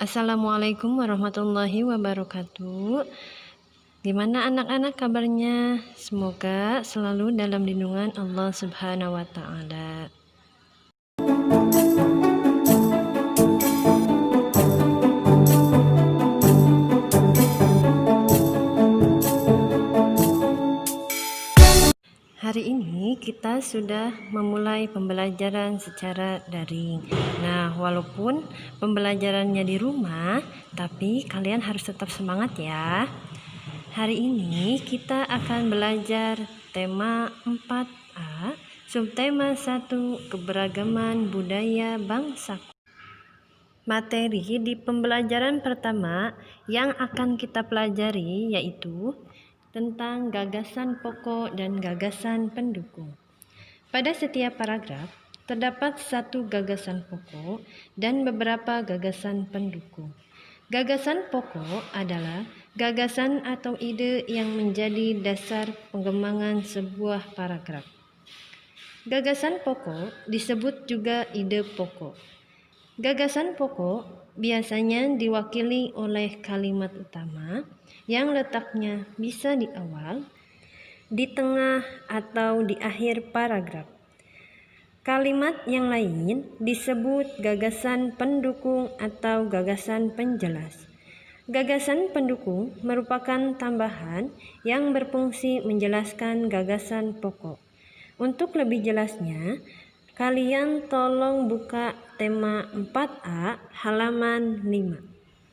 Assalamualaikum warahmatullahi wabarakatuh. Gimana anak-anak kabarnya? Semoga selalu dalam lindungan Allah Subhanahu wa Ta'ala. Hari ini kita sudah memulai pembelajaran secara daring. Nah, walaupun pembelajarannya di rumah, tapi kalian harus tetap semangat ya. Hari ini kita akan belajar tema 4A, subtema 1, keberagaman budaya bangsaku. Materi di pembelajaran pertama yang akan kita pelajari yaitu tentang gagasan pokok dan gagasan pendukung. Pada setiap paragraf terdapat satu gagasan pokok dan beberapa gagasan pendukung. Gagasan pokok adalah gagasan atau ide yang menjadi dasar pengembangan sebuah paragraf. Gagasan pokok disebut juga ide pokok. Gagasan pokok biasanya diwakili oleh kalimat utama yang letaknya bisa di awal, di tengah, atau di akhir paragraf. Kalimat yang lain disebut gagasan pendukung atau gagasan penjelas. Gagasan pendukung merupakan tambahan yang berfungsi menjelaskan gagasan pokok. Untuk lebih jelasnya, kalian tolong buka tema 4A halaman 5.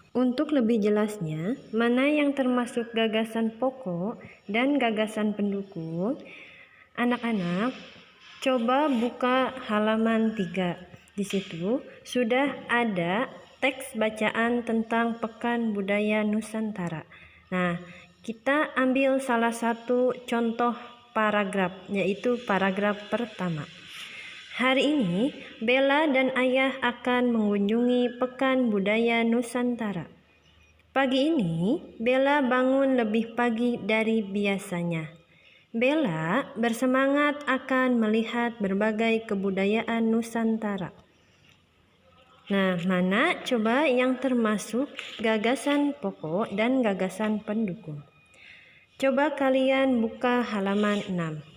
Untuk lebih jelasnya, mana yang termasuk gagasan pokok dan gagasan pendukung, anak-anak coba buka halaman 3. Di situ sudah ada teks bacaan tentang Pekan Budaya Nusantara. Nah, kita ambil salah satu contoh paragraf, yaitu paragraf pertama. Hari ini, Bella dan ayah akan mengunjungi Pekan Budaya Nusantara. Pagi ini, Bella bangun lebih pagi dari biasanya. Bella bersemangat akan melihat berbagai kebudayaan Nusantara. Nah, mana coba yang termasuk gagasan pokok dan gagasan pendukung? Coba kalian buka halaman 6.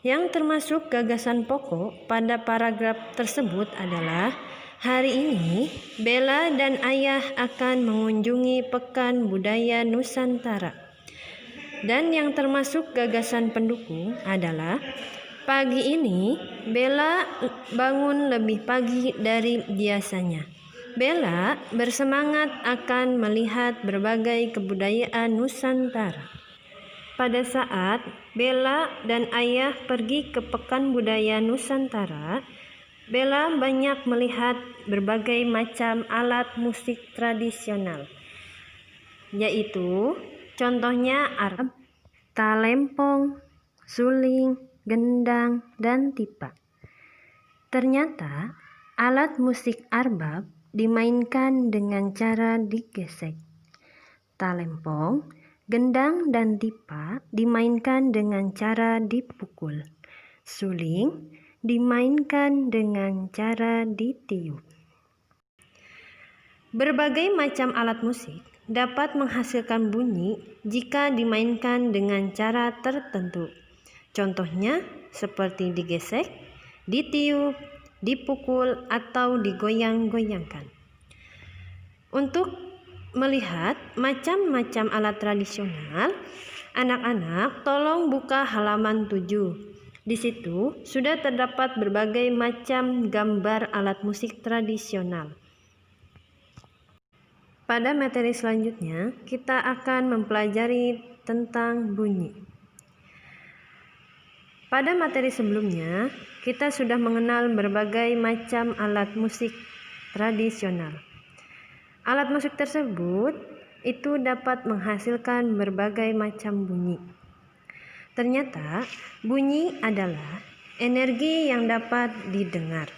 Yang termasuk gagasan pokok pada paragraf tersebut adalah hari ini Bella dan ayah akan mengunjungi Pekan Budaya Nusantara. Dan yang termasuk gagasan pendukung adalah pagi ini Bella bangun lebih pagi dari biasanya. Bella bersemangat akan melihat berbagai kebudayaan Nusantara. Pada saat Bella dan ayah pergi ke Pekan Budaya Nusantara, Bella banyak melihat berbagai macam alat musik tradisional, yaitu contohnya arab, talempong, suling, gendang, dan tipa. Ternyata alat musik arbab dimainkan dengan cara digesek. Talempong, gendang, dan tipa dimainkan dengan cara dipukul. Suling dimainkan dengan cara ditiup. Berbagai macam alat musik dapat menghasilkan bunyi jika dimainkan dengan cara tertentu. Contohnya seperti digesek, ditiup, dipukul, atau digoyang-goyangkan. Untuk melihat macam-macam alat tradisional, anak-anak tolong buka halaman 7. Di situ sudah terdapat berbagai macam gambar alat musik tradisional. Pada materi selanjutnya, kita akan mempelajari tentang bunyi. Pada materi sebelumnya, kita sudah mengenal berbagai macam alat musik tradisional. Alat musik tersebut itu dapat menghasilkan berbagai macam bunyi. Ternyata bunyi adalah energi yang dapat didengar.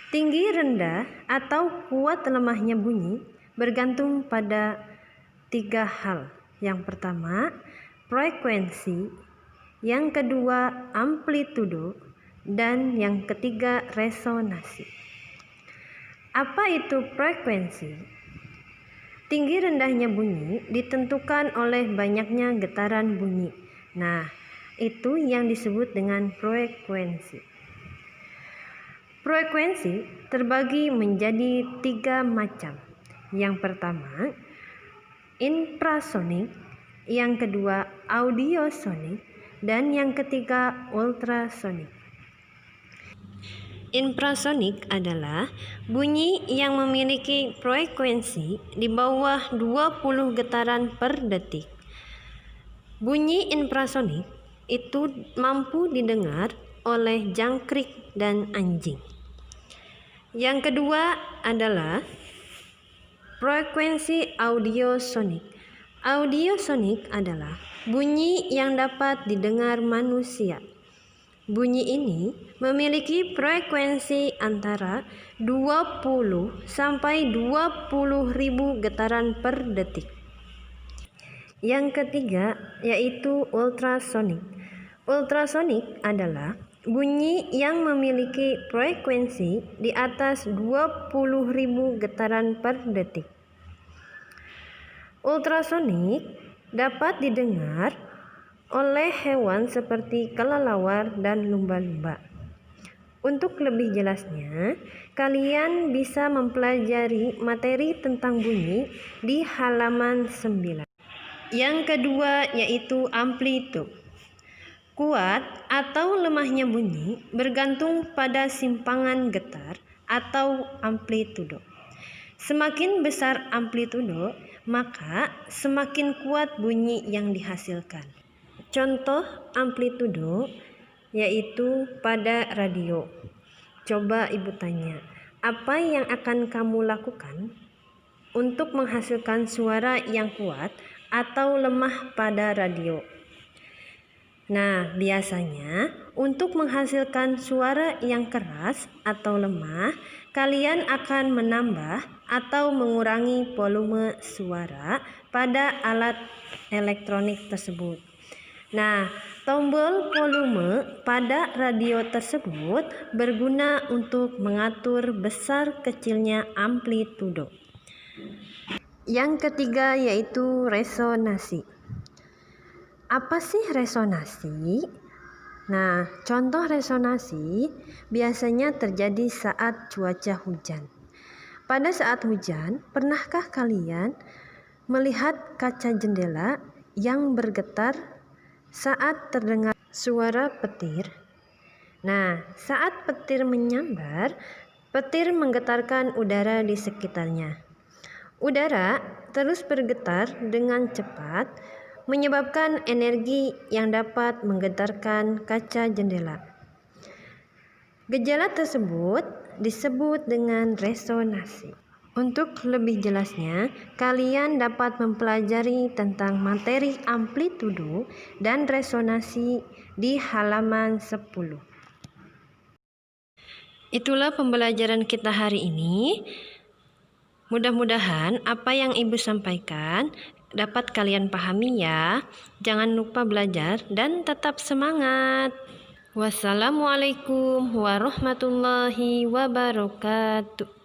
Tinggi rendah atau kuat lemahnya bunyi bergantung pada 3 hal. Yang pertama, frekuensi, yang kedua, amplitudo, dan yang ketiga, resonansi. Apa itu frekuensi? Tinggi rendahnya bunyi ditentukan oleh banyaknya getaran bunyi. Nah, itu yang disebut dengan frekuensi. Frekuensi terbagi menjadi 3 macam. Yang pertama, infrasonik, yang kedua audiosonik, dan yang ketiga ultrasonik. Infrasonik adalah bunyi yang memiliki frekuensi di bawah 20 getaran per detik. Bunyi infrasonik itu mampu didengar oleh jangkrik dan anjing. Yang kedua adalah frekuensi audiosonik. Audiosonik adalah bunyi yang dapat didengar manusia. Bunyi ini memiliki frekuensi antara 20 sampai 20.000 getaran per detik. Yang ketiga yaitu ultrasonik. Ultrasonik adalah bunyi yang memiliki frekuensi di atas 20.000 getaran per detik. Ultrasonik dapat didengar oleh hewan seperti kelelawar dan lumba-lumba. Untuk lebih jelasnya, kalian bisa mempelajari materi tentang bunyi di halaman 9. Yang kedua yaitu amplitude. Kuat atau lemahnya bunyi bergantung pada simpangan getar atau amplitudo. Semakin besar amplitudo, maka semakin kuat bunyi yang dihasilkan. Contoh amplitudo yaitu pada radio. Coba ibu tanya, apa yang akan kamu lakukan untuk menghasilkan suara yang kuat atau lemah pada radio? Nah, biasanya untuk menghasilkan suara yang keras atau lemah, kalian akan menambah atau mengurangi volume suara pada alat elektronik tersebut. Nah, tombol volume pada radio tersebut berguna untuk mengatur besar kecilnya amplitudo. Yang ketiga yaitu resonansi. Apa sih resonansi? Nah, contoh resonansi biasanya terjadi saat cuaca hujan. Pada saat hujan, pernahkah kalian melihat kaca jendela yang bergetar saat terdengar suara petir? Nah, saat petir menyambar, petir menggetarkan udara di sekitarnya. Udara terus bergetar dengan cepat, menyebabkan energi yang dapat menggetarkan kaca jendela. Gejala tersebut disebut dengan resonansi. Untuk lebih jelasnya, kalian dapat mempelajari tentang materi amplitudo dan resonansi di halaman 10. Itulah pembelajaran kita hari ini. Mudah-mudahan apa yang ibu sampaikan dapat kalian pahami ya. Jangan lupa belajar dan tetap semangat. Wassalamualaikum warahmatullahi wabarakatuh.